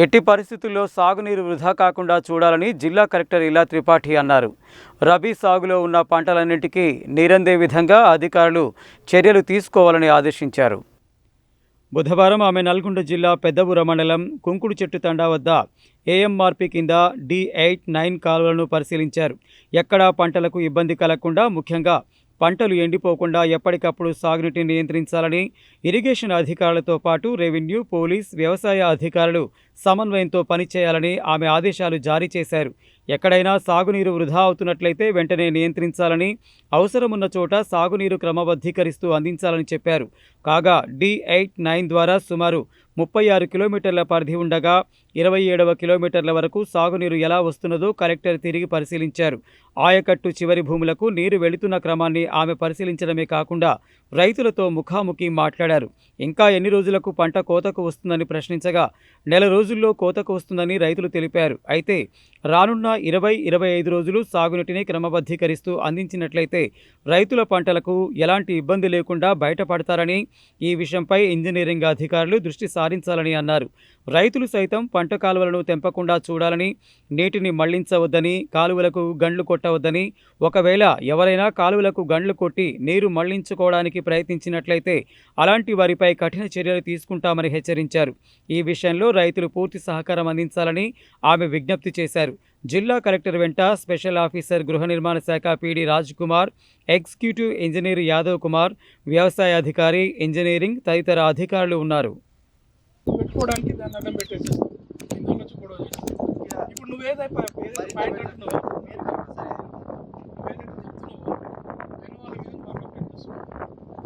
ఎట్టి పరిస్థితుల్లో సాగునీరు వృధా కాకుండా చూడాలని జిల్లా కలెక్టర్ ఇలా త్రిపాఠి అన్నారు. రబీ సాగులో ఉన్న పంటలన్నింటికీ నీరందే విధంగా అధికారులు చర్యలు తీసుకోవాలని ఆదేశించారు. బుధవారం ఆమె నల్గొండ జిల్లా పెద్దబుర మండలం కుంకుడు చెట్టు తండా వద్ద ఏఎంఆర్పి కింద D8, 9 కాలువలను పరిశీలించారు. ఎక్కడా పంటలకు ఇబ్బంది కలగకుండా, ముఖ్యంగా పంటలు ఎండిపోకుండా ఎప్పటికప్పుడు సాగునీటిని నియంత్రించాలని ఇరిగేషన్ అధికారులతో పాటు రెవెన్యూ, పోలీస్, వ్యవసాయ అధికారులు సమన్వయంతో పనిచేయాలని ఆమె ఆదేశాలు జారీ చేశారు. ఎక్కడైనా సాగునీరు వృధా అవుతున్నట్లయితే వెంటనే నియంత్రించాలని, అవసరమున్న చోట సాగునీరు క్రమబద్ధీకరిస్తూ అందించాలని చెప్పారు. కాగా D8, 9 ద్వారా సుమారు 36 కిలోమీటర్ల పరిధి ఉండగా 27వ కిలోమీటర్ల వరకు సాగునీరు ఎలా వస్తున్నదో కలెక్టర్ తిరిగి పరిశీలించారు. ఆయకట్టు చివరి భూములకు నీరు వెళుతున్న క్రమాన్ని ఆమె పరిశీలించడమే కాకుండా రైతులతో ముఖాముఖి మాట్లాడారు. ఇంకా ఎన్ని రోజులకు పంట కోతకు వస్తుందని ప్రశ్నించగా నెల రోజుల్లో కోతకు వస్తుందని రైతులు తెలిపారు. అయితే రానున్న 20-25 రోజులు సాగునీటిని క్రమబద్ధీకరిస్తూ అందించినట్లయితే రైతుల పంటలకు ఎలాంటి ఇబ్బంది లేకుండా బయటపడతారని, ఈ విషయంపై ఇంజనీరింగ్ అధికారులు దృష్టి సారించాలని అన్నారు. రైతులు సైతం పంట కాలువలను తెంపకుండా చూడాలని, నీటిని మళ్లించవద్దని, కాలువలకు గండ్లు కొట్టవద్దని, ఒకవేళ ఎవరైనా కాలువలకు గండ్లు కొట్టి నీరు మళ్లించుకోవడానికి ప్రయత్నించినట్లయితే అలాంటి వారిపై కఠిన చర్యలు తీసుకుంటామని హెచ్చరించారు. ఈ విషయంలో రైతులు పూర్తి సహకారం అందించాలని ఆమె విజ్ఞప్తి చేశారు. జిల్లా కలెక్టర్ వెంట స్పెషల్ ఆఫీసర్ గృహ నిర్మాణ శాఖ PD Raj Kumar, executive engineer Yadav Kumar, వ్యవసాయ అధికారి, ఇంజనీరింగ్ తదితర అధికారులు ఉన్నారు. పెట్టుకోవడానికి దాన్ని అడ్డం పెట్టేసేస్తాం. ఇందులో నుంచి కూడా ఇప్పుడు నువ్వేదైతే పాయింట్ అంటున్నావు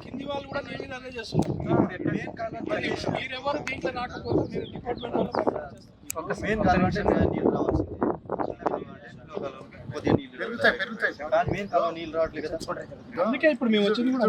కింది వాళ్ళు కూడా నీ మీద అదే చేస్తున్నారు. మీరెవరు దీంట్లో రాకపోతే మీరు డిపార్ట్మెంట్ అందుకే ఇప్పుడు మేము వచ్చింది కూడా